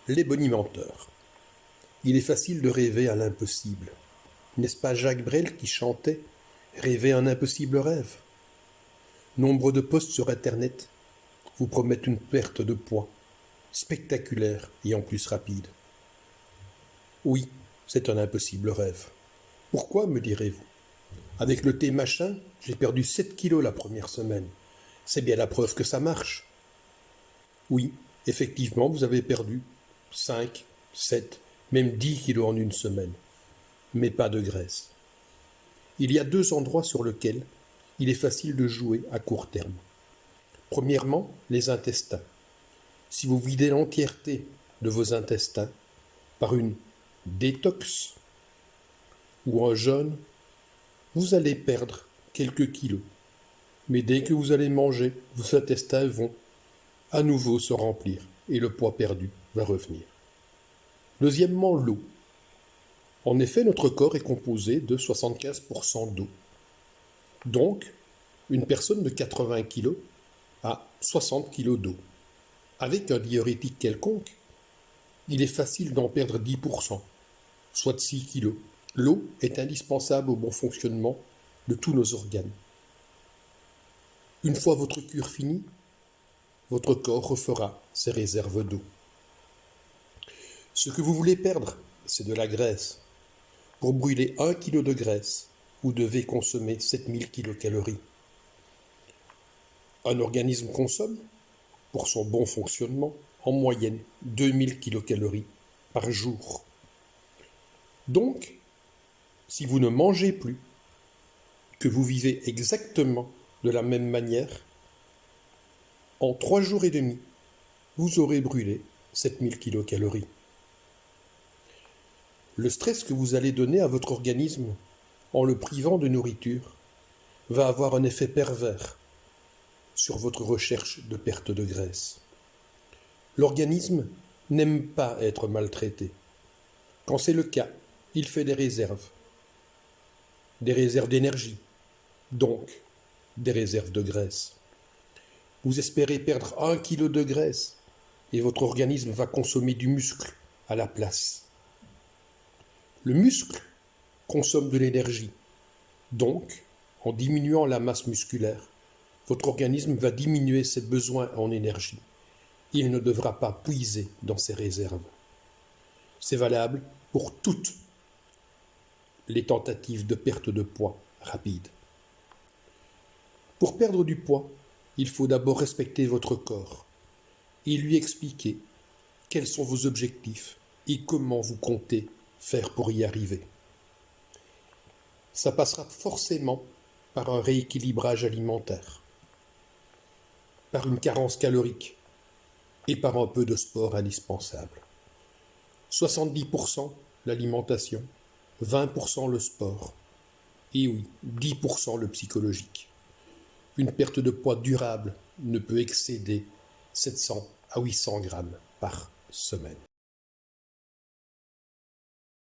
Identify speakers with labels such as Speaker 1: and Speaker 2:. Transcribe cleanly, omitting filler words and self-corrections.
Speaker 1: Les bonimenteurs. Il est facile de rêver à l'impossible. N'est-ce pas Jacques Brel qui chantait « Rêver un impossible rêve » ? Nombre de posts sur Internet vous promettent une perte de poids, spectaculaire et en plus rapide. Oui, c'est un impossible rêve. Pourquoi, me direz-vous? Avec le thé machin, j'ai perdu 7 kilos la première semaine. C'est bien la preuve que ça marche. Oui, effectivement, vous avez perdu 5, 7, même 10 kilos en une semaine. Mais pas de graisse. Il y a 2 endroits sur lesquels il est facile de jouer à court terme. Premièrement, les intestins. Si vous videz l'entièreté de vos intestins par une détox ou un jeûne, vous allez perdre quelques kilos. Mais dès que vous allez manger, vos intestins vont à nouveau se remplir et le poids perdu va revenir. Deuxièmement, l'eau. En effet, notre corps est composé de 75% d'eau. Donc, une personne de 80 kg a 60 kg d'eau. Avec un diurétique quelconque, il est facile d'en perdre 10%, soit 6 kg. L'eau est indispensable au bon fonctionnement de tous nos organes. Une fois votre cure finie, votre corps refera ses réserves d'eau. Ce que vous voulez perdre, c'est de la graisse. Pour brûler 1 kg de graisse, vous devez consommer 7000 kcal. Un organisme consomme, pour son bon fonctionnement, en moyenne 2000 kcal par jour. Donc, si vous ne mangez plus, que vous vivez exactement de la même manière, en 3 jours et demi, vous aurez brûlé 7000 kcal. Le stress que vous allez donner à votre organisme en le privant de nourriture va avoir un effet pervers sur votre recherche de perte de graisse. L'organisme n'aime pas être maltraité. Quand c'est le cas, il fait des réserves d'énergie, donc des réserves de graisse. Vous espérez perdre 1 kg de graisse et votre organisme va consommer du muscle à la place. Le muscle consomme de l'énergie. Donc, en diminuant la masse musculaire, votre organisme va diminuer ses besoins en énergie. Il ne devra pas puiser dans ses réserves. C'est valable pour toutes les tentatives de perte de poids rapide. Pour perdre du poids, il faut d'abord respecter votre corps et lui expliquer quels sont vos objectifs et comment vous comptez faire pour y arriver. Ça passera forcément par un rééquilibrage alimentaire, par une carence calorique et par un peu de sport indispensable. 70% l'alimentation, 20% le sport et oui, 10% le psychologique. Une perte de poids durable ne peut excéder 700 à 800 grammes par semaine.